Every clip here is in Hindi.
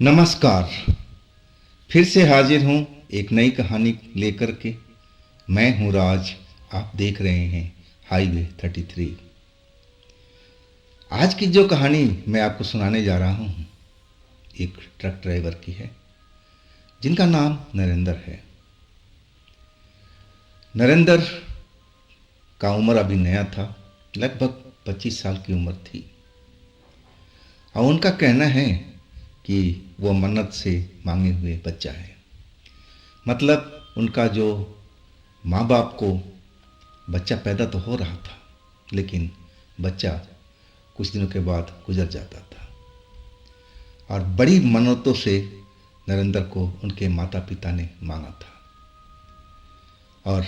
नमस्कार। फिर से हाजिर हूँ एक नई कहानी लेकर के। मैं हूँ राज। आप देख रहे हैं हाईवे 33। आज की जो कहानी मैं आपको सुनाने जा रहा हूँ एक ट्रक ड्राइवर की है जिनका नाम नरेंद्र है। नरेंद्र का उम्र अभी नया था, लगभग 25 साल की उम्र थी। और उनका कहना है कि वो मन्नत से मांगे हुए बच्चा है। मतलब उनका जो माँ बाप को बच्चा पैदा तो हो रहा था, लेकिन बच्चा कुछ दिनों के बाद गुजर जाता था। और बड़ी मन्नतों से नरेंद्र को उनके माता पिता ने मांगा था। और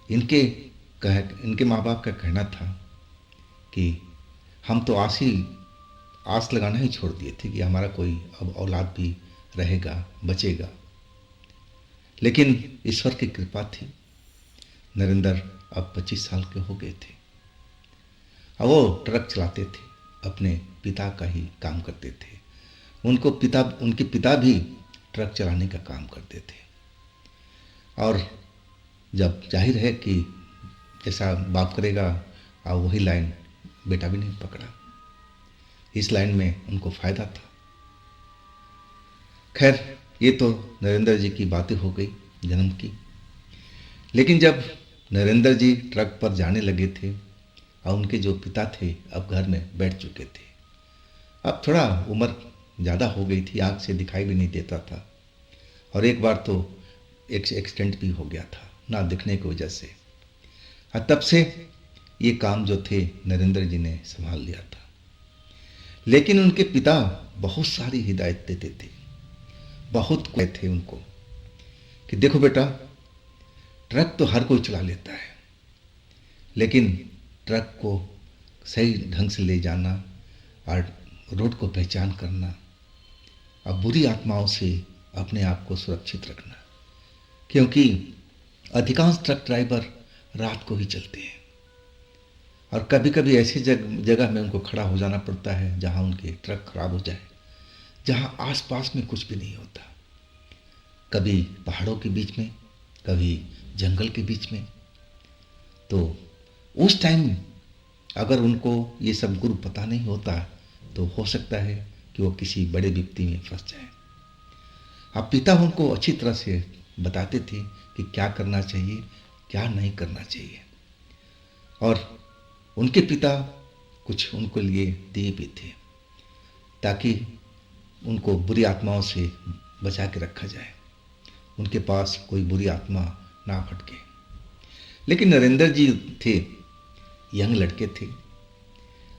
इनके इनके माँ बाप का कहना था कि हम तो आस लगाना ही छोड़ दिए थे कि हमारा कोई अब औलाद भी रहेगा, बचेगा। लेकिन ईश्वर की कृपा थी, नरेंद्र अब 25 साल के हो गए थे और वो ट्रक चलाते थे, अपने पिता का ही काम करते थे। उनके पिता भी ट्रक चलाने का काम करते थे। और जब जाहिर है कि जैसा बाप करेगा और वही लाइन बेटा भी नहीं पकड़ा, इस लाइन में उनको फायदा था। खैर, ये तो नरेंद्र जी की बातें हो गई जन्म की। लेकिन जब नरेंद्र जी ट्रक पर जाने लगे थे और उनके जो पिता थे अब घर में बैठ चुके थे। अब थोड़ा उम्र ज़्यादा हो गई थी, आँख से दिखाई भी नहीं देता था। और एक बार तो एक एक्सीडेंट भी हो गया था ना दिखने की वजह से। और तब से ये काम जो थे नरेंद्र जी ने संभाल लिया था। लेकिन उनके पिता बहुत सारी हिदायत देते थे, बहुत कहते थे उनको कि देखो बेटा, ट्रक तो हर कोई चला लेता है, लेकिन ट्रक को सही ढंग से ले जाना और रोड को पहचान करना और बुरी आत्माओं से अपने आप को सुरक्षित रखना। क्योंकि अधिकांश ट्रक ड्राइवर रात को ही चलते हैं और कभी कभी ऐसी जगह में उनको खड़ा हो जाना पड़ता है जहां उनके ट्रक खराब हो जाए, जहां आसपास में कुछ भी नहीं होता। कभी पहाड़ों के बीच में, कभी जंगल के बीच में। तो उस टाइम अगर उनको ये सब गुरु पता नहीं होता तो हो सकता है कि वो किसी बड़े विपत्ति में फंस जाए। अब पिता उनको अच्छी तरह से बताते थे कि क्या करना चाहिए, क्या नहीं करना चाहिए। और उनके पिता कुछ उनको लिए दिए भी थे ताकि उनको बुरी आत्माओं से बचा के रखा जाए, उनके पास कोई बुरी आत्मा ना भटके। लेकिन नरेंद्र जी थे, यंग लड़के थे।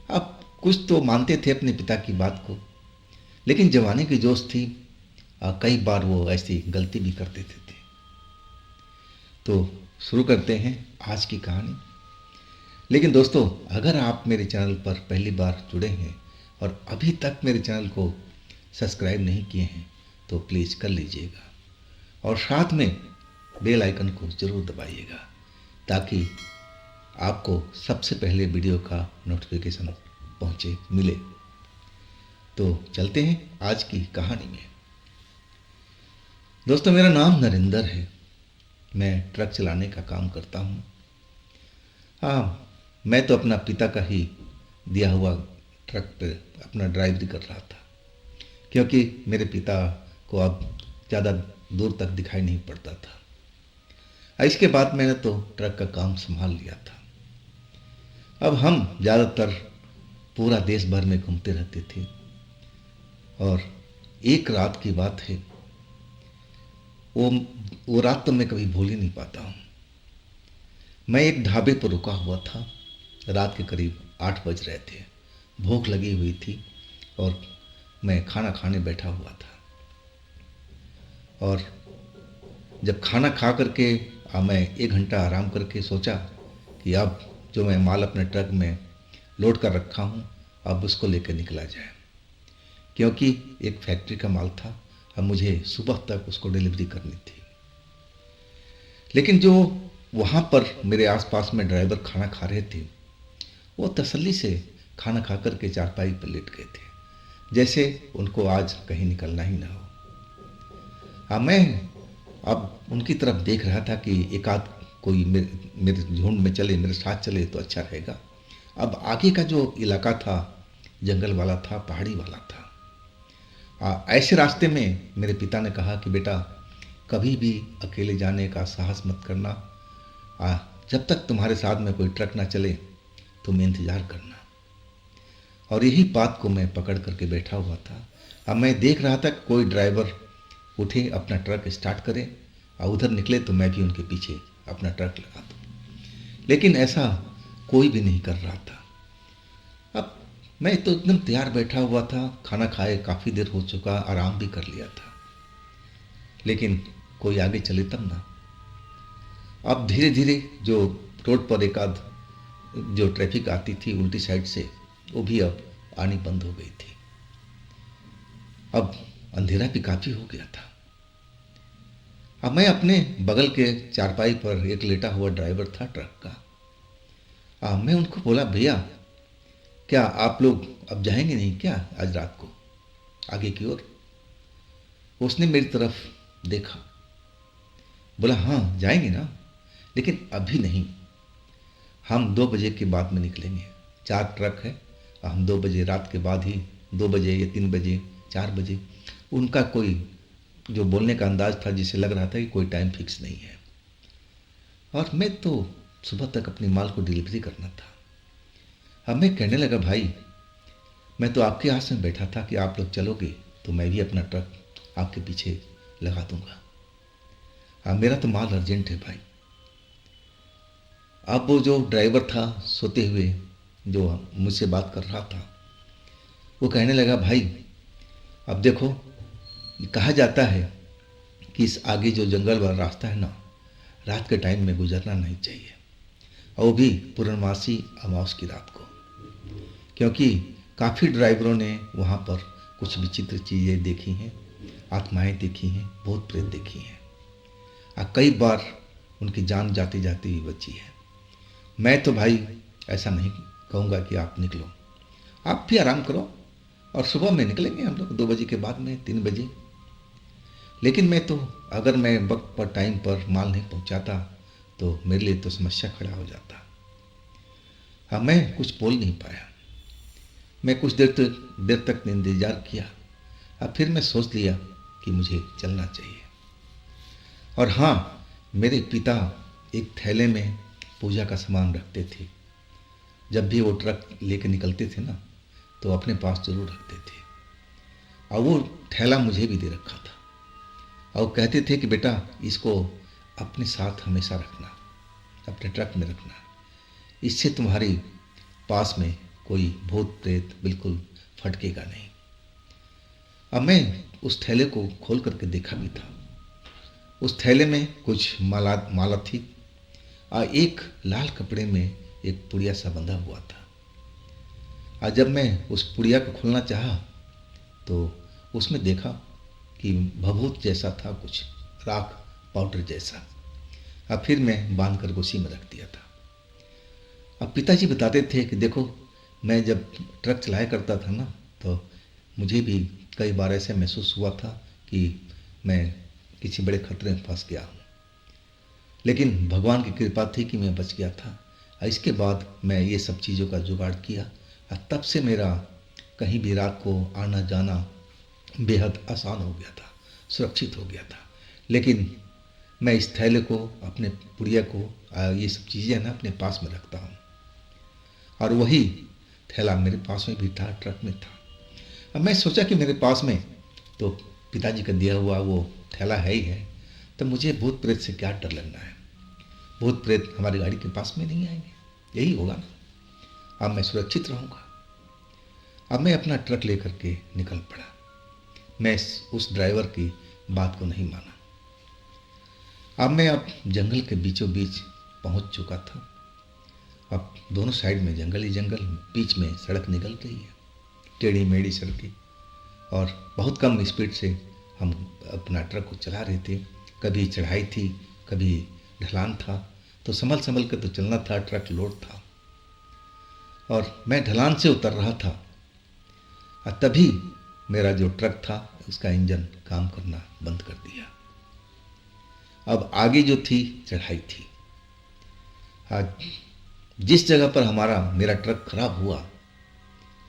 अब कुछ तो मानते थे अपने पिता की बात को, लेकिन जवानी की जोश थी, कई बार वो ऐसी गलती भी कर देते थे। तो शुरू करते हैं आज की कहानी। लेकिन दोस्तों, अगर आप मेरे चैनल पर पहली बार जुड़े हैं और अभी तक मेरे चैनल को सब्सक्राइब नहीं किए हैं तो प्लीज़ कर लीजिएगा और साथ में बेल आइकन को ज़रूर दबाइएगा ताकि आपको सबसे पहले वीडियो का नोटिफिकेशन पहुंचे, मिले। तो चलते हैं आज की कहानी में। दोस्तों, मेरा नाम नरेंद्र है। मैं ट्रक चलाने का काम करता हूँ। हाँ, मैं तो अपना पिता का ही दिया हुआ ट्रक पे अपना ड्राइवरी कर रहा था, क्योंकि मेरे पिता को अब ज़्यादा दूर तक दिखाई नहीं पड़ता था। इसके बाद मैंने तो ट्रक का काम संभाल लिया था। अब हम ज़्यादातर पूरा देश भर में घूमते रहते थे। और एक रात की बात है, वो रात तो मैं कभी भूल ही नहीं पाता हूँ। मैं एक ढाबे पर रुका हुआ था। रात के करीब 8 बज रहे थे। भूख लगी हुई थी और मैं खाना खाने बैठा हुआ था। और जब खाना खा करके मैं 1 घंटा आराम करके सोचा कि अब जो मैं माल अपने ट्रक में लोड कर रखा हूँ अब उसको लेकर निकला जाए, क्योंकि एक फैक्ट्री का माल था, अब मुझे सुबह तक उसको डिलीवरी करनी थी। लेकिन जो वहाँ पर मेरे आसपास में ड्राइवर खाना खा रहे थे वो तसल्ली से खाना खा कर के चारपाई पर लेट गए थे, जैसे उनको आज कहीं निकलना ही ना हो। हाँ, मैं अब उनकी तरफ देख रहा था कि एक आध कोई मेरे झुंड में चले, मेरे साथ चले तो अच्छा रहेगा। अब आगे का जो इलाका था जंगल वाला था, पहाड़ी वाला था। ऐसे रास्ते में मेरे पिता ने कहा कि बेटा कभी भी अकेले जाने का साहस मत करना। जब तक तुम्हारे साथ में कोई ट्रक ना चले तुम इंतज़ार करना। और यही बात को मैं पकड़ करके बैठा हुआ था। अब मैं देख रहा था कि कोई ड्राइवर उठे, अपना ट्रक स्टार्ट करे और उधर निकले तो मैं भी उनके पीछे अपना ट्रक लगा दूँ। लेकिन ऐसा कोई भी नहीं कर रहा था। अब मैं तो एकदम तैयार बैठा हुआ था, खाना खाए काफ़ी देर हो चुका, आराम भी कर लिया था, लेकिन कोई आगे चले तब ना। अब धीरे धीरे जो रोड पर एक आध जो ट्रैफिक आती थी उल्टी साइड से, वो भी अब आनी बंद हो गई थी। अब अंधेरा भी काफ़ी हो गया था। अब मैं अपने बगल के चारपाई पर एक लेटा हुआ ड्राइवर था ट्रक का। मैं उनको बोला, भैया क्या आप लोग अब जाएंगे नहीं क्या आज रात को आगे की ओर? उसने मेरी तरफ देखा, बोला हाँ जाएंगे ना, लेकिन अभी नहीं, हम 2 बजे के बाद में निकलेंगे। 4 ट्रक है, हम 2 बजे रात के बाद ही, 2 बजे या 3 बजे 4 बजे। उनका कोई जो बोलने का अंदाज था जिसे लग रहा था कि कोई टाइम फिक्स नहीं है। और मैं तो सुबह तक अपनी माल को डिलीवरी करना था। अब मैं कहने लगा, भाई मैं तो आपके आस में बैठा था कि आप लोग चलोगे तो मैं भी अपना ट्रक आपके पीछे लगा दूंगा। अब मेरा तो माल अर्जेंट है भाई। अब वो जो ड्राइवर था सोते हुए जो मुझसे बात कर रहा था, वो कहने लगा, भाई अब देखो कहा जाता है कि इस आगे जो जंगल वाला रास्ता है ना, रात के टाइम में गुजरना नहीं चाहिए, और वो भी पूर्णमासी अमावस की रात को, क्योंकि काफ़ी ड्राइवरों ने वहाँ पर कुछ विचित्र चीज़ें देखी हैं, आत्माएं देखी हैं, भूत प्रेत देखी हैं, और कई बार उनकी जान जाते जाते ही बची है। मैं तो भाई ऐसा नहीं कहूँगा कि आप निकलो, आप भी आराम करो और सुबह में निकलेंगे हम लोग 2 बजे के बाद में 3 बजे। लेकिन मैं तो अगर मैं वक्त पर टाइम पर माल नहीं पहुँचाता तो मेरे लिए तो समस्या खड़ा हो जाता। हाँ, मैं कुछ बोल नहीं पाया। मैं कुछ देर तक इंतजार किया, अब फिर मैं सोच लिया कि मुझे चलना चाहिए। और हाँ, मेरे पिता एक थैले में पूजा का सामान रखते थे। जब भी वो ट्रक लेके निकलते थे ना तो अपने पास जरूर रखते थे, और वो थैला मुझे भी दे रखा था। और कहते थे कि बेटा इसको अपने साथ हमेशा रखना, अपने ट्रक में रखना, इससे तुम्हारी पास में कोई भूत प्रेत बिल्कुल फटकेगा नहीं। अब मैं उस थैले को खोल करके देखा भी था। उस थैले में कुछ माला थी, और एक लाल कपड़े में एक पुड़िया सा बंधा हुआ था। और जब मैं उस पुड़िया को खोलना चाहा तो उसमें देखा कि भभूत जैसा था, कुछ राख पाउडर जैसा। अब फिर मैं बांध कर उसी में रख दिया था। अब पिताजी बताते थे कि देखो मैं जब ट्रक चलाया करता था ना तो मुझे भी कई बार ऐसे महसूस हुआ था कि मैं किसी बड़े खतरे में फंस गया हूँ, लेकिन भगवान की कृपा थी कि मैं बच गया था। इसके बाद मैं ये सब चीज़ों का जुगाड़ किया, और तब से मेरा कहीं भी रात को आना जाना बेहद आसान हो गया था, सुरक्षित हो गया था। लेकिन मैं इस थैले को, अपने पुड़िया को, ये सब चीज़ें ना अपने पास में रखता हूँ, और वही थैला मेरे पास में भी था, ट्रक में था। अब मैं सोचा कि मेरे पास में तो पिताजी का दिया हुआ वो थैला है ही है, तो मुझे भूत प्रेत से क्या डर लगना है। भूत प्रेत हमारी गाड़ी के पास में नहीं आएंगे, यही होगा ना। अब मैं सुरक्षित रहूँगा। अब मैं अपना ट्रक लेकर के निकल पड़ा। मैं उस ड्राइवर की बात को नहीं माना। अब जंगल के बीचों बीच पहुंच चुका था। अब दोनों साइड में जंगल ही जंगल, बीच में सड़क निकल रही है, टेढ़ी मेढ़ी सड़कें, और बहुत कम स्पीड से हम अपना ट्रक को चला रहे थे। कभी चढ़ाई थी, कभी ढलान था, तो संभल संभल कर तो चलना था, ट्रक लोड था। और मैं ढलान से उतर रहा था, और तभी मेरा जो ट्रक था उसका इंजन काम करना बंद कर दिया। अब आगे जो थी चढ़ाई थी। आज जिस जगह पर मेरा ट्रक खराब हुआ,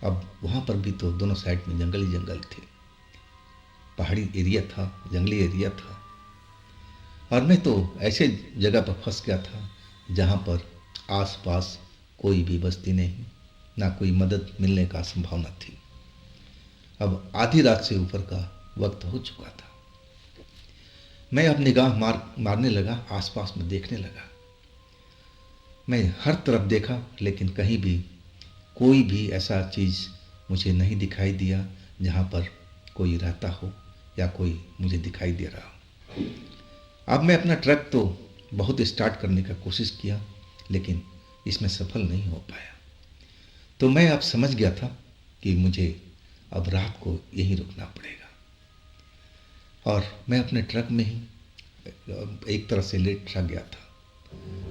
अब वहाँ पर भी तो दोनों साइड में जंगल ही जंगल थे, पहाड़ी एरिया था, जंगली एरिया था। और मैं तो ऐसे जगह पर फंस गया था जहाँ पर आसपास कोई भी बस्ती नहीं, ना कोई मदद मिलने का संभावना थी। अब आधी रात से ऊपर का वक्त हो चुका था। मैं अब निगाह मारने लगा, आसपास में देखने लगा। मैं हर तरफ देखा, लेकिन कहीं भी कोई भी ऐसा चीज़ मुझे नहीं दिखाई दिया जहाँ पर कोई रहता हो या कोई मुझे दिखाई दे रहा हो। अब मैं अपना ट्रक तो बहुत स्टार्ट करने का कोशिश किया, लेकिन इसमें सफल नहीं हो पाया। तो मैं अब समझ गया था कि मुझे अब रात को यहीं रुकना पड़ेगा। और मैं अपने ट्रक में ही एक तरह से लेट रह गया था।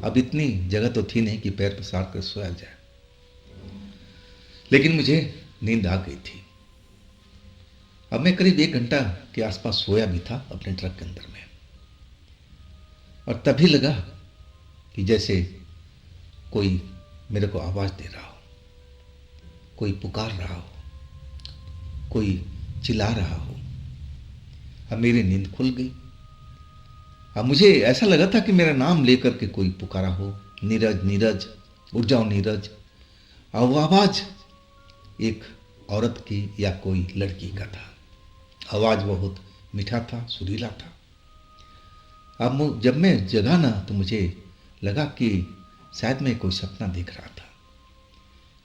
अब इतनी जगह तो थी नहीं कि पैर पसार कर सोया जाए, लेकिन मुझे नींद आ गई थी। अब मैं करीब 1 घंटा के आसपास सोया भी था अपने ट्रक के अंदर में, और तभी लगा कि जैसे कोई मेरे को आवाज़ दे रहा हो, कोई पुकार रहा हो, कोई चिल्ला रहा हो। अब मेरी नींद खुल गई। अब मुझे ऐसा लगा था कि मेरा नाम लेकर के कोई पुकारा हो, नीरज नीरज, उठ जाओ नीरज। और वो आवाज़ एक औरत की या कोई लड़की का था। आवाज़ बहुत मीठा था, सुरीला था। अब जब मैं जगा ना तो मुझे लगा कि शायद मैं कोई सपना देख रहा था,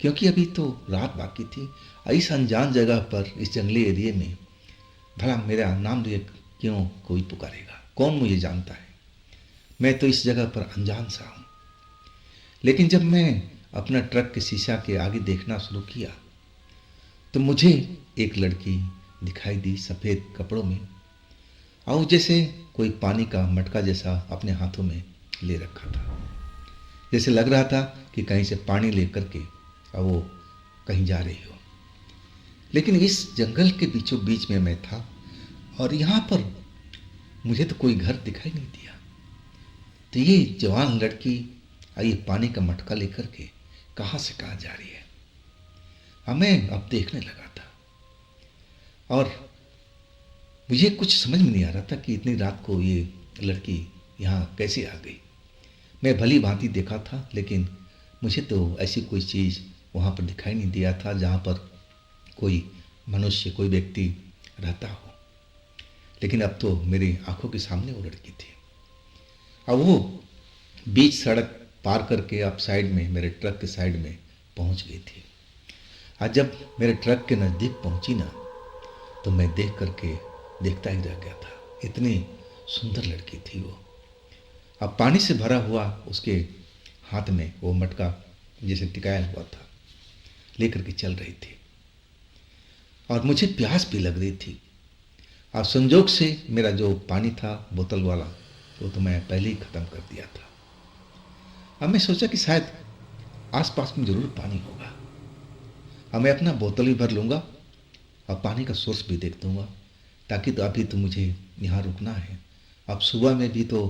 क्योंकि अभी तो रात बाकी थी। इस अनजान जगह पर, इस जंगली एरिया में भला मेरा नाम लिए क्यों कोई पुकारेगा? कौन मुझे जानता है? मैं तो इस जगह पर अनजान सा हूँ। लेकिन जब मैं अपना ट्रक के शीशा के आगे देखना शुरू किया तो मुझे एक लड़की दिखाई दी सफ़ेद कपड़ों में, और जैसे कोई पानी का मटका जैसा अपने हाथों में ले रखा था। जैसे लग रहा था कि कहीं से पानी लेकर के और वो कहीं जा रही हो। लेकिन इस जंगल के बीचों बीच में मैं था, और यहाँ पर मुझे तो कोई घर दिखाई नहीं दिया। तो ये जवान लड़की ये पानी का मटका लेकर के कहाँ से कहाँ जा रही है? हमें अब देखने लगा था, और मुझे कुछ समझ में नहीं आ रहा था कि इतनी रात को ये लड़की यहाँ कैसे आ गई। मैं भली भांति देखा था, लेकिन मुझे तो ऐसी कोई चीज़ वहाँ पर दिखाई नहीं दिया था जहाँ पर कोई मनुष्य, कोई व्यक्ति रहता हो। लेकिन अब तो मेरी आंखों के सामने वो लड़की थी, और वो बीच सड़क पार करके अब साइड में, मेरे ट्रक के साइड में पहुँच गई थी। आज जब मेरे ट्रक के नज़दीक पहुँची ना, तो मैं देख करके देखता ही रह गया था। इतनी सुंदर लड़की थी वो। अब पानी से भरा हुआ उसके हाथ में वो मटका जैसे टिकाया हुआ था, लेकर के चल रही थी। और मुझे प्यास भी लग रही थी। और संजोग से मेरा जो पानी था बोतल वाला, वो तो मैं पहले ही ख़त्म कर दिया था। अब मैं सोचा कि शायद आसपास में ज़रूर पानी होगा। अब मैं अपना बोतल भी भर लूँगा और पानी का सोर्स भी देख दूँगा, ताकि तो अभी तो मुझे यहाँ रुकना है। अब सुबह में भी तो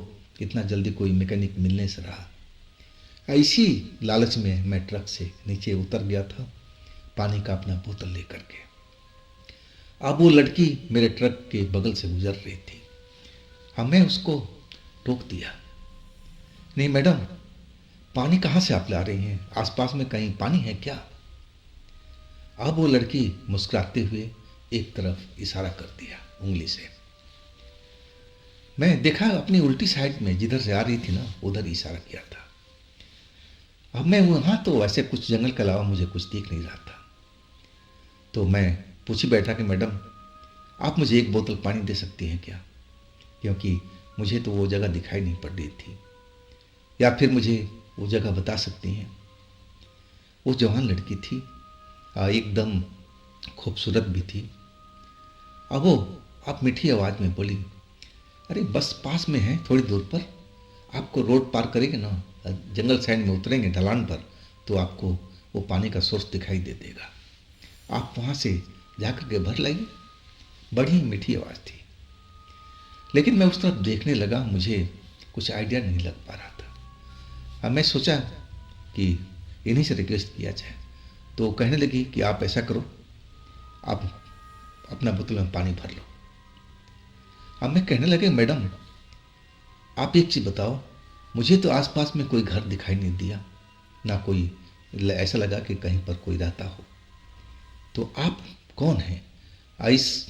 इतना जल्दी कोई मैकेनिक मिलने से रहा। इसी लालच में मैं ट्रक से नीचे उतर गया था, पानी का अपना बोतल लेकर के। अब वो लड़की मेरे ट्रक के बगल से गुजर रही थी। मैं उसको टोक दिया, नहीं मैडम, पानी कहाँ से आप ला रही हैं? आसपास में कहीं पानी है क्या? अब वो लड़की मुस्कुराते हुए एक तरफ इशारा कर दिया उंगली से। मैं देखा अपनी उल्टी साइड में, जिधर से आ रही थी ना, उधर इशारा किया था। अब मैं वहाँ तो ऐसे कुछ जंगल के अलावा मुझे कुछ दिख नहीं रहा था। तो मैं पूछ ही बैठा कि मैडम, आप मुझे एक बोतल पानी दे सकती हैं क्या? क्योंकि मुझे तो वो जगह दिखाई नहीं पड़ रही थी। या फिर मुझे वो जगह बता सकती हैं? वो जवान लड़की थी, एकदम खूबसूरत भी थी। अब वो आप मीठी आवाज़ में बोली, अरे बस पास में है, थोड़ी दूर पर। आपको रोड पार करेंगे ना, जंगल साइड में उतरेंगे ढलान पर, तो आपको वो पानी का सोर्स दिखाई दे देगा। आप वहाँ से जाकर के भर लाइए बड़ी मीठी आवाज़ थी। लेकिन मैं उस तरफ देखने लगा, मुझे कुछ आइडिया नहीं लग पा रहा था। अब मैं सोचा कि इन्हीं से रिक्वेस्ट किया जाए। तो कहने लगी कि आप ऐसा करो, आप अपना बोतल में पानी भर लो। अब मैं कहने लगे, मैडम आप एक चीज़ बताओ, मुझे तो आसपास में कोई घर दिखाई नहीं दिया, ना कोई ऐसा लगा कि कहीं पर कोई रहता हो। तो आप कौन हैं? इस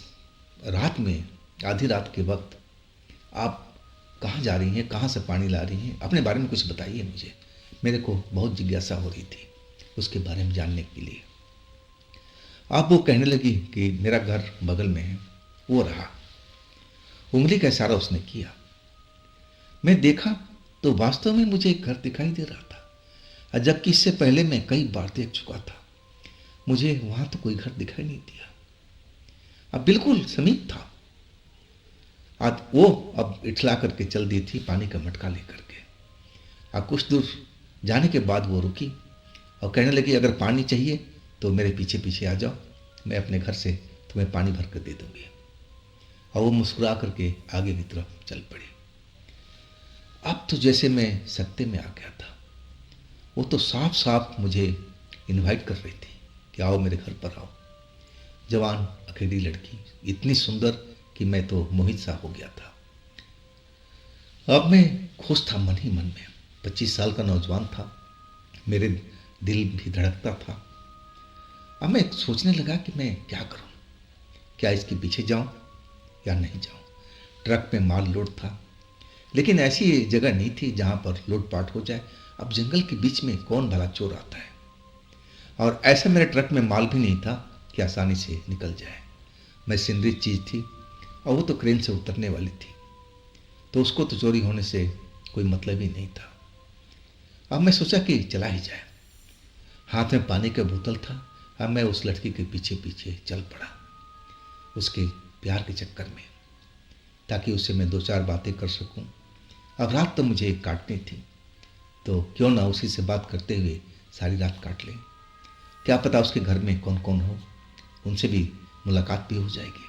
रात में, आधी रात के वक्त आप कहाँ जा रही हैं, कहाँ से पानी ला रही हैं? अपने बारे में कुछ बताइए मुझे। मेरे को बहुत जिज्ञासा हो रही थी उसके बारे में जानने के लिए। आप वो कहने लगी कि मेरा घर बगल में है। वो रहा, उंगली का इशारा उसने किया। मैं देखा तो वास्तव में मुझे एक घर दिखाई दे रहा था, जबकि इससे पहले मैं कई बार देख चुका था। मुझे वहां तो कोई घर दिखाई नहीं दिया। अब बिल्कुल समीप था। आज वो अब इठला करके चल दी थी पानी का मटका लेकर के। अब कुछ दूर जाने के बाद वो रुकी और कहने लगी, अगर पानी चाहिए तो मेरे पीछे पीछे आ जाओ, मैं अपने घर से तुम्हें पानी भर कर दे दूंगी। और वो मुस्कुरा करके आगे की तरफ चल पड़ी। अब तो जैसे मैं सत्ते में आ गया था। वो तो साफ साफ मुझे इनवाइट कर रही थी कि आओ मेरे घर पर आओ। जवान अकेली लड़की, इतनी सुंदर कि मैं तो मोहित सा हो गया था। अब मैं खुश था मन ही मन में। 25 साल का नौजवान था, मेरे दिल भी धड़कता था। अब मैं सोचने लगा कि मैं क्या करूं, क्या इसके पीछे जाऊं या नहीं जाऊं। ट्रक में माल लोड था, लेकिन ऐसी जगह नहीं थी जहां पर लूटपाट हो जाए। अब जंगल के बीच में कौन भला चोर आता है, और ऐसा मेरे ट्रक में माल भी नहीं था कि आसानी से निकल जाए। मशीनरी चीज़ थी और वो तो क्रेन से उतरने वाली थी, तो उसको तो चोरी होने से कोई मतलब ही नहीं था। अब मैं सोचा कि चला ही जाए। हाथ में पानी का बोतल था। अब मैं उस लड़की के पीछे पीछे चल पड़ा, उसके प्यार के चक्कर में, ताकि उससे मैं 2-4 बातें कर सकूं। अब रात तो मुझे काटनी थी, तो क्यों ना उसी से बात करते हुए सारी रात काट लें। क्या पता उसके घर में कौन कौन हो, उनसे भी मुलाकात भी हो जाएगी।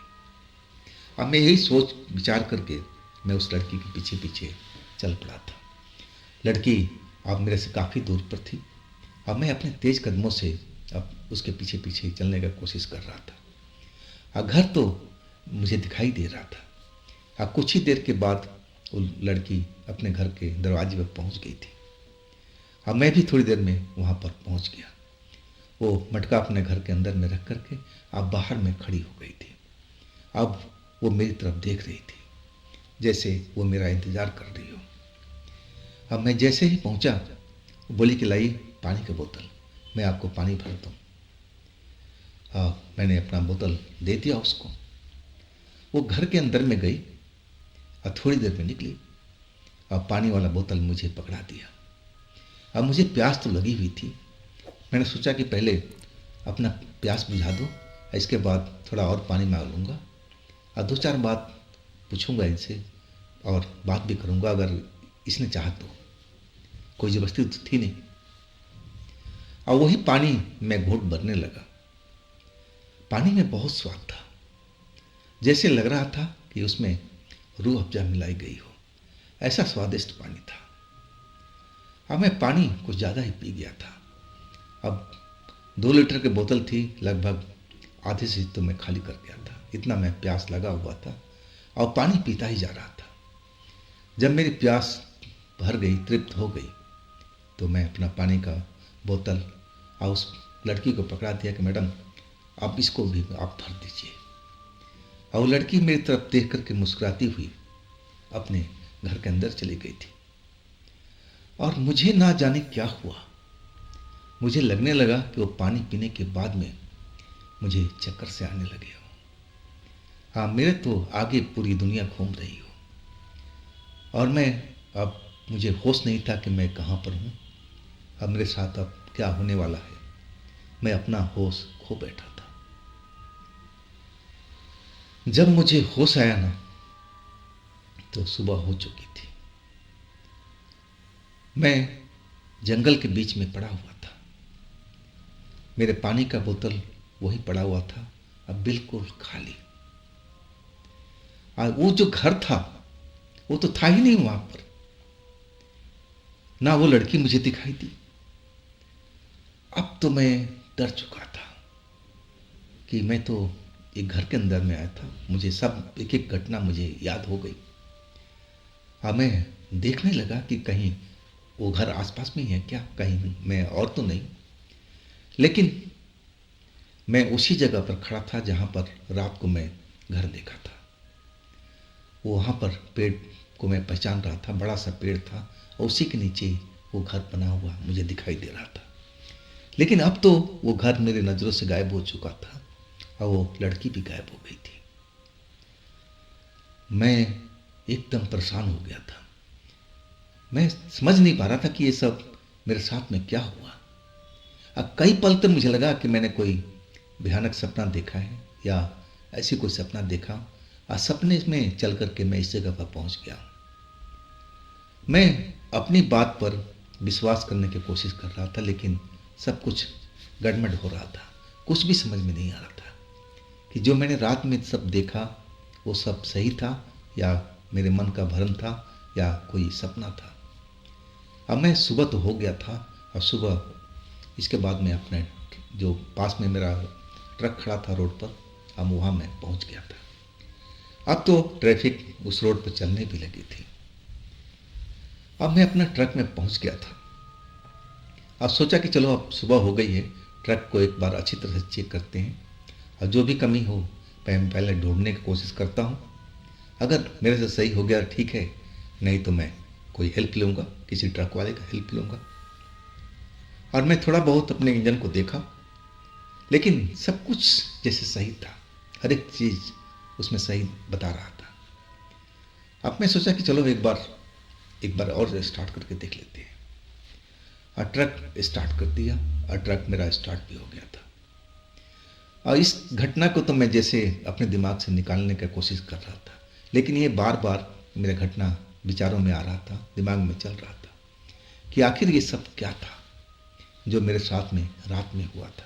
अब मैं यही सोच विचार करके मैं उस लड़की के पीछे पीछे चल पड़ा था। लड़की अब मेरे से काफ़ी दूर पर थी। अब मैं अपने तेज कदमों से अब उसके पीछे पीछे चलने का कोशिश कर रहा था। अब घर तो मुझे दिखाई दे रहा था। अब कुछ ही देर के बाद वो लड़की अपने घर के दरवाजे पर पहुंच गई थी। अब मैं भी थोड़ी देर में वहां पर पहुंच गया। वो मटका अपने घर के अंदर में रख करके अब बाहर में खड़ी हो गई थी। अब वो मेरी तरफ देख रही थी, जैसे वो मेरा इंतजार कर रही हो। अब मैं जैसे ही पहुंचा, वो बोली कि लाइए पानी का बोतल, मैं आपको पानी भर दूँ। मैंने अपना बोतल दे दिया उसको। वो घर के अंदर में गई और थोड़ी देर में निकली। अब पानी वाला बोतल मुझे पकड़ा दिया। अब मुझे प्यास तो लगी हुई थी। मैंने सोचा कि पहले अपना प्यास बुझा दो, इसके बाद थोड़ा और पानी मांग लूँगा और 2-4 बात पूछूंगा इनसे और बात भी करूँगा अगर इसने चाहा तो। कोई ज़बरदस्ती तो थी नहीं। और वही पानी मैं घूंट भरने लगा। पानी में बहुत स्वाद था, जैसे लग रहा था कि उसमें रूह अफ़ज़ा मिलाई गई हो। ऐसा स्वादिष्ट पानी था। अब मैं पानी कुछ ज़्यादा ही पी गया था। अब 2 लीटर की बोतल थी, लगभग आधे से तो मैं खाली कर गया था। इतना मैं प्यास लगा हुआ था और पानी पीता ही जा रहा था। जब मेरी प्यास भर गई, तृप्त हो गई, तो मैं अपना पानी का बोतल और उस लड़की को पकड़ा दिया कि मैडम आप इसको भी आप भर दीजिए। और वो लड़की मेरी तरफ देख करके मुस्कुराती हुई अपने घर के अंदर चली गई थी। और मुझे ना जाने क्या हुआ, मुझे लगने लगा कि वो पानी पीने के बाद में मुझे चक्कर से आने लगे हो। हाँ, मेरे तो आगे पूरी दुनिया घूम रही हो और मैं अब मुझे होश नहीं था कि मैं कहाँ पर हूँ, अब मेरे साथ अब क्या होने वाला है। मैं अपना होश खो बैठा था। जब मुझे होश आया ना, तो सुबह हो चुकी थी। मैं जंगल के बीच में पड़ा हुआ था। मेरे पानी का बोतल वही पड़ा हुआ था, अब बिल्कुल खाली। वो जो घर था वो तो था ही नहीं वहां पर, ना वो लड़की मुझे दिखाई दी। अब तो मैं डर चुका था कि मैं तो एक घर के अंदर में आया था, मुझे सब एक एक घटना मुझे याद हो गई। अब मैं देखने लगा कि कहीं वो घर आसपास में ही है क्या, कहीं मैं और तो नहीं। लेकिन मैं उसी जगह पर खड़ा था जहाँ पर रात को मैं घर देखा था। वो वहाँ पर पेड़ को मैं पहचान रहा था, बड़ा सा पेड़ था और उसी के नीचे वो घर बना हुआ मुझे दिखाई दे रहा था। लेकिन अब तो वो घर मेरे नज़रों से गायब हो चुका था और वो लड़की भी गायब हो गई थी। मैं एकदम परेशान हो गया था। मैं समझ नहीं पा रहा था कि ये सब मेरे साथ में क्या हुआ। अब कई पल तक मुझे लगा कि मैंने कोई भयानक सपना देखा है या ऐसी कोई सपना देखा और सपने में चल करके मैं इस जगह पर पहुंच गया। मैं अपनी बात पर विश्वास करने की कोशिश कर रहा था, लेकिन सब कुछ गड़बड़ हो रहा था। कुछ भी समझ में नहीं आ रहा था कि जो मैंने रात में सब देखा वो सब सही था या मेरे मन का भ्रम था या कोई सपना था। अब मैं सुबह तो हो गया था और सुबह इसके बाद मैं अपने जो पास में मेरा ट्रक खड़ा था रोड पर, अब वहाँ मैं पहुँच गया था। अब तो ट्रैफिक उस रोड पर चलने भी लगी थी। अब मैं अपना ट्रक में पहुँच गया था। अब सोचा कि चलो अब सुबह हो गई है, ट्रक को एक बार अच्छी तरह से चेक करते हैं और जो भी कमी हो मैं पहले ढूंढने की कोशिश करता हूँ। अगर मेरे से सही हो गया ठीक है, नहीं तो मैं कोई हेल्प लूँगा, किसी ट्रक वाले का हेल्प लूँगा। और मैं थोड़ा बहुत अपने इंजन को देखा, लेकिन सब कुछ जैसे सही था, हर एक चीज़ उसमें सही बता रहा था। अब मैं सोचा कि चलो एक बार और स्टार्ट करके देख लेते हैं। और ट्रक स्टार्ट कर दिया और ट्रक मेरा स्टार्ट भी हो गया था। और इस घटना को तो मैं जैसे अपने दिमाग से निकालने की कोशिश कर रहा था, लेकिन ये बार बार मेरा घटना विचारों में आ रहा था, दिमाग में चल रहा था कि आखिर ये सब क्या था जो मेरे साथ में रात में हुआ था।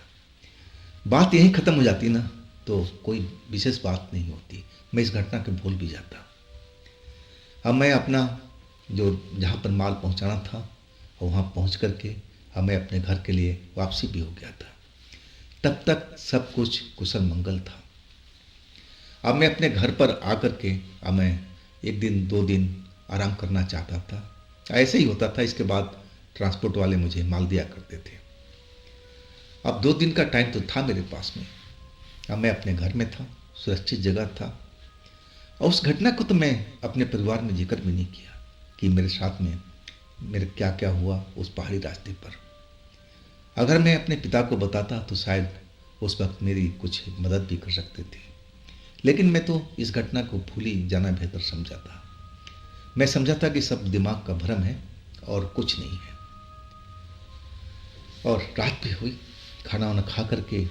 बात यहीं ख़त्म हो जाती ना तो कोई विशेष बात नहीं होती, मैं इस घटना को भूल भी जाता। अब मैं अपना जो जहाँ पर माल पहुँचाना था और वहाँ पहुँच करके अब मैं अपने घर के लिए वापसी भी हो गया था। तब तक सब कुछ कुशल मंगल था। अब मैं अपने घर पर आकर के अब मैं एक दिन 2 दिन आराम करना चाहता था। ऐसे ही होता था, इसके बाद ट्रांसपोर्ट वाले मुझे माल दिया करते थे। अब 2 दिन का टाइम तो था मेरे पास में। अब मैं अपने घर में था, सुरक्षित जगह था। और उस घटना को तो मैं अपने परिवार में जिक्र भी नहीं किया कि मेरे साथ में मेरे क्या क्या हुआ उस पहाड़ी रास्ते पर। अगर मैं अपने पिता को बताता तो शायद उस वक्त मेरी कुछ मदद भी कर सकते थे, लेकिन मैं तो इस घटना को भूल ही जाना बेहतर समझा था। मैं समझा था कि सब दिमाग का भ्रम है और कुछ नहीं है। और रात भी हुई, खाना वाना खा करके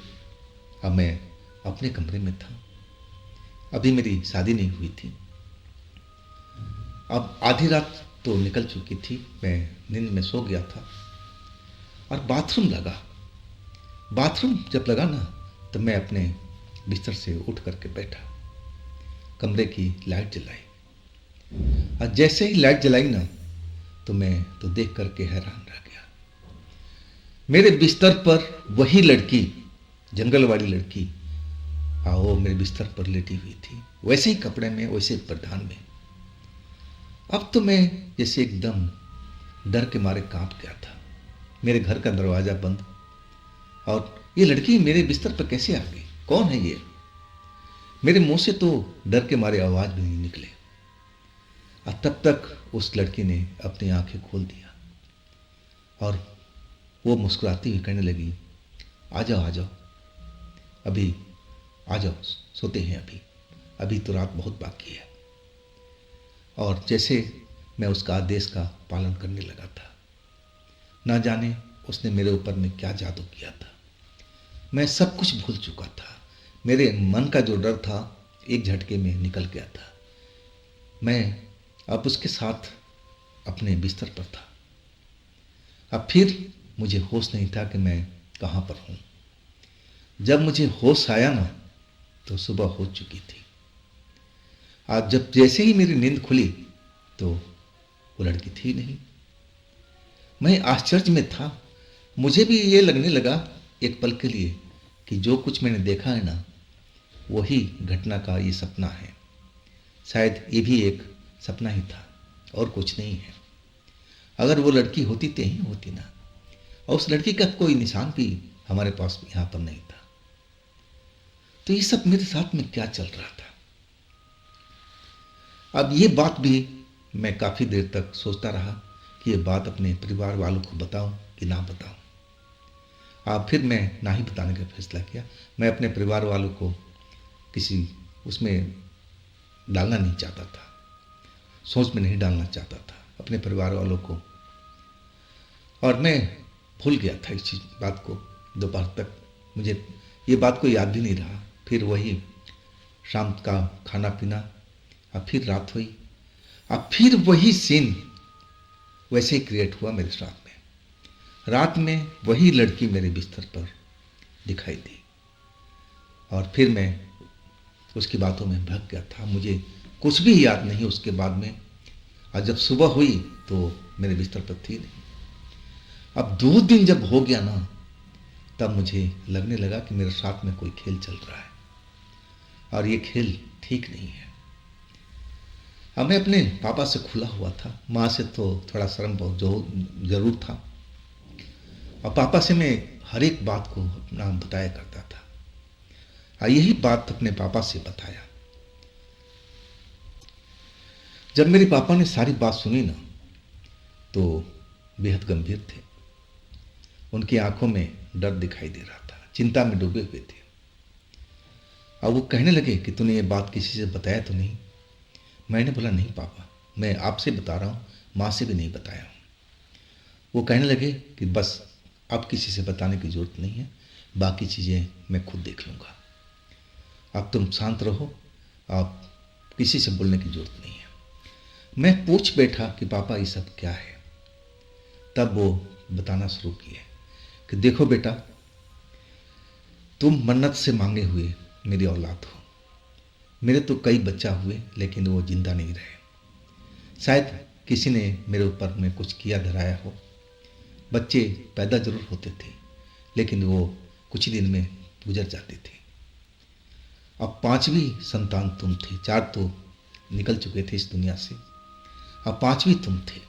अब मैं अपने कमरे में था। अभी मेरी शादी नहीं हुई थी। अब आधी रात तो निकल चुकी थी, मैं नींद में सो गया था और बाथरूम लगा। बाथरूम जब लगा ना तो मैं अपने बिस्तर से उठ करके बैठा, कमरे की लाइट जलाई और जैसे ही लाइट जलाई ना तो मैं तो देख करके हैरान रह गया। मेरे बिस्तर पर वही लड़की, जंगल वाली लड़की, वो मेरे बिस्तर पर लेटी हुई थी, वैसे ही कपड़े में, वैसे परिधान में। अब तो मैं जैसे एकदम डर के मारे कांप गया था। मेरे घर का दरवाज़ा बंद और ये लड़की मेरे बिस्तर पर कैसे आ गई, कौन है ये? मेरे मुंह से तो डर के मारे आवाज़ भी नहीं निकले। और तब तक उस लड़की ने अपनी आंखें खोल दिया और वो मुस्कुराती हुई कहने लगी, आ जाओ आ जाओ, अभी आ जाओ, सोते हैं अभी, अभी तो रात बहुत बाकी है। और जैसे मैं उसका आदेश का पालन करने लगा था, ना जाने उसने मेरे ऊपर में क्या जादू किया था। मैं सब कुछ भूल चुका था। मेरे मन का जो डर था एक झटके में निकल गया था। मैं अब उसके साथ अपने बिस्तर पर था। अब फिर मुझे होश नहीं था कि मैं कहाँ पर हूँ। जब मुझे होश आया ना तो सुबह हो चुकी थी। आज जब जैसे ही मेरी नींद खुली तो वो लड़की थी नहीं। मैं आश्चर्य में था। मुझे भी ये लगने लगा एक पल के लिए कि जो कुछ मैंने देखा है ना, वही घटना का ये सपना है। शायद ये भी एक सपना ही था और कुछ नहीं है। अगर वो लड़की होती तो यही होती ना, और उस लड़की का कोई निशान भी हमारे पास यहाँ पर नहीं था। तो ये सब मेरे साथ में क्या चल रहा था? अब ये बात भी मैं काफ़ी देर तक सोचता रहा कि ये बात अपने परिवार वालों को बताऊं कि ना बताऊं। अब फिर मैं ना ही बताने का फैसला किया। मैं अपने परिवार वालों को किसी उसमें डालना नहीं चाहता था, सोच में नहीं डालना चाहता था अपने परिवार वालों को। और मैं भूल गया था इस बात को। दोपहर तक मुझे ये बात को याद भी नहीं रहा। फिर वही शाम का खाना पीना, अब फिर रात हुई, अब फिर वही सीन वैसे ही क्रिएट हुआ मेरे साथ में। रात में वही लड़की मेरे बिस्तर पर दिखाई दी और फिर मैं उसकी बातों में बहक गया था। मुझे कुछ भी याद नहीं उसके बाद में। और जब सुबह हुई तो मेरे बिस्तर पर थी नहीं। अब 2 दिन जब हो गया ना, तब मुझे लगने लगा कि मेरे साथ में कोई खेल चल रहा है और ये खेल ठीक नहीं है। अब मैं अपने पापा से खुला हुआ था, माँ से तो थोड़ा शर्म बहुत जो जरूर था, और पापा से मैं हर एक बात को अपना बताया करता था। और यही बात अपने पापा से बताया। जब मेरे पापा ने सारी बात सुनी ना, तो बेहद गंभीर थे। उनकी आंखों में डर दिखाई दे रहा था, चिंता में डूबे हुए थे। और वो कहने लगे कि तूने ये बात किसी से बताया तो नहीं? मैंने बोला नहीं पापा, मैं आपसे बता रहा हूँ, माँ से भी नहीं बताया हूँ। वो कहने लगे कि बस अब किसी से बताने की ज़रूरत नहीं है, बाकी चीज़ें मैं खुद देख लूँगा। अब तुम शांत रहो, आप किसी से बोलने की ज़रूरत नहीं है। मैं पूछ बैठा कि पापा ये सब क्या है? तब वो बताना शुरू किए कि देखो बेटा, तुम मन्नत से मांगे हुए मेरी औलाद हो। मेरे तो कई बच्चा हुए लेकिन वो जिंदा नहीं रहे। शायद किसी ने मेरे ऊपर में कुछ किया धराया हो। बच्चे पैदा जरूर होते थे लेकिन वो कुछ ही दिन में गुजर जाते थे। अब 5वीं संतान तुम थे। 4 तो निकल चुके थे इस दुनिया से, अब 5वीं तुम थे।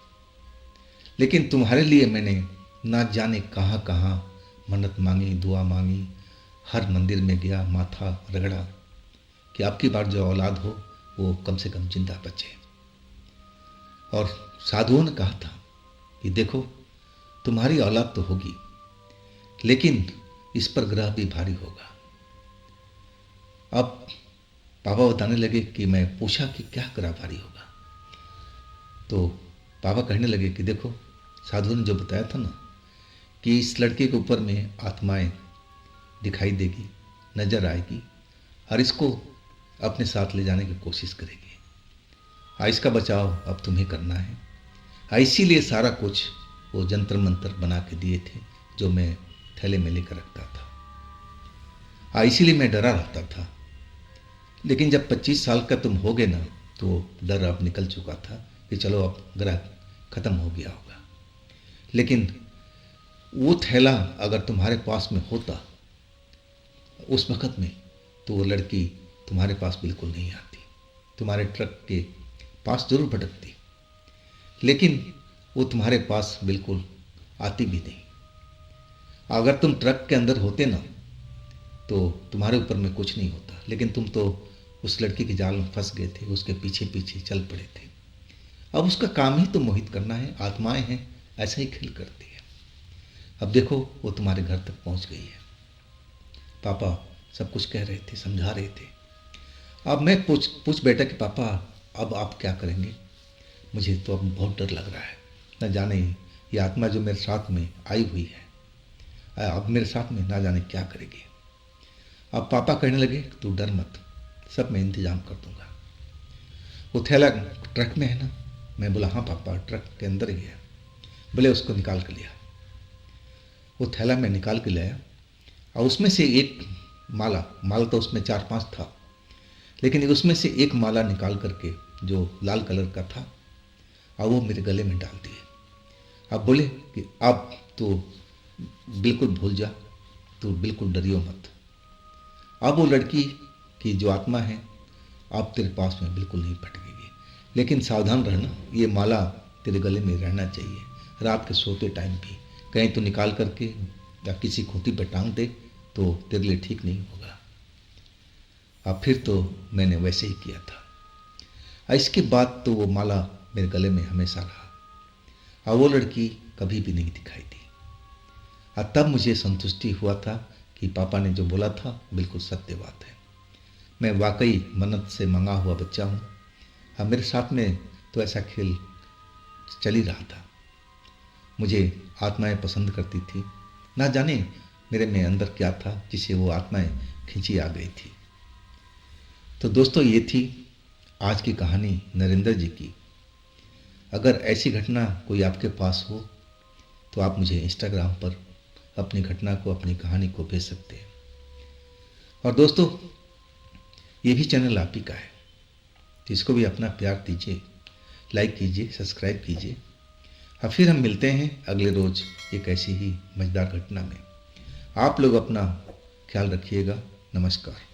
लेकिन तुम्हारे लिए मैंने ना जाने कहाँ कहाँ मन्नत मांगी, दुआ मांगी, हर मंदिर में गया, माथा रगड़ा कि आपकी बार जो औलाद हो वो कम से कम जिंदा बचे। और साधुओं ने कहा था कि देखो, तुम्हारी औलाद तो होगी लेकिन इस पर ग्रह भी भारी होगा। अब पापा बताने लगे कि मैं पूछा कि क्या ग्रह भारी होगा, तो पापा कहने लगे कि देखो, साधुओं ने जो बताया था ना कि इस लड़के के ऊपर में आत्माएं दिखाई देगी, नजर आएगी और इसको अपने साथ ले जाने की कोशिश करेगी। इसका बचाव अब तुम्हें करना है। इसीलिए सारा कुछ वो जंतर मंतर बना के दिए थे जो मैं थैले में लेकर रखता था। इसीलिए मैं डरा रहता था। लेकिन जब 25 साल का तुम हो गए ना, तो डर अब निकल चुका था कि चलो अब ग्रह खत्म हो गया होगा। लेकिन वो थैला अगर तुम्हारे पास में होता उस वक़्त में, तो वो लड़की तुम्हारे पास बिल्कुल नहीं आती। तुम्हारे ट्रक के पास जरूर भटकती, लेकिन वो तुम्हारे पास बिल्कुल आती भी नहीं। अगर तुम ट्रक के अंदर होते ना, तो तुम्हारे ऊपर में कुछ नहीं होता। लेकिन तुम तो उस लड़की के जाल में फंस गए थे, उसके पीछे पीछे चल पड़े थे। अब उसका काम ही तो मोहित करना है। आत्माएं हैं, ऐसा ही खेल करती है। अब देखो, वो तुम्हारे घर तक पहुंच गई है। पापा सब कुछ कह रहे थे, समझा रहे थे। अब मैं पूछ बैठा कि पापा अब आप क्या करेंगे? मुझे तो अब बहुत डर लग रहा है। न जाने ये आत्मा जो मेरे साथ में आई हुई है, अब मेरे साथ में ना जाने क्या करेगी। अब पापा कहने लगे तू डर मत, सब मैं इंतजाम कर दूंगा। वो थैला ट्रक में है ना? मैं बोला हाँ पापा, ट्रक के अंदर ही है। बोले उसको निकाल के लिया। वो थैला मैं निकाल के लाया और उसमें से एक माला तो उसमें 4-5 था, लेकिन उसमें से एक माला निकाल करके जो लाल कलर का था और वो मेरे गले में डाल दिए। आप बोले कि आप तो बिल्कुल भूल जा, तो बिल्कुल डरियो मत। अब वो लड़की की जो आत्मा है आप तेरे पास में बिल्कुल नहीं भटकेगी, लेकिन सावधान रहना, ये माला तेरे गले में रहना चाहिए। रात के सोते टाइम भी कहीं तो निकाल करके या किसी खूंटी पर टांग दे तो तेरे लिए ठीक नहीं होगा। अब फिर तो मैंने वैसे ही किया था। इसके बाद तो वो माला मेरे गले में हमेशा रहा और वो लड़की कभी भी नहीं दिखाई दी। और तब मुझे संतुष्टि हुआ था कि पापा ने जो बोला था बिल्कुल सत्य बात है। मैं वाकई मन्नत से मंगा हुआ बच्चा हूँ। अब मेरे साथ में तो ऐसा खेल चल ही रहा था। मुझे आत्माएं पसंद करती थी, ना जाने मेरे में अंदर क्या था जिसे वो आत्माएं खींची आ गई थी। तो दोस्तों, ये थी आज की कहानी नरेंद्र जी की। अगर ऐसी घटना कोई आपके पास हो तो आप मुझे इंस्टाग्राम पर अपनी घटना को, अपनी कहानी को भेज सकते हैं। और दोस्तों, ये भी चैनल आप ही का है, तो इसको भी अपना प्यार दीजिए, लाइक कीजिए, सब्सक्राइब कीजिए। और फिर हम मिलते हैं अगले रोज़ एक ऐसी ही मज़ेदार घटना में। आप लोग अपना ख्याल रखिएगा। नमस्कार।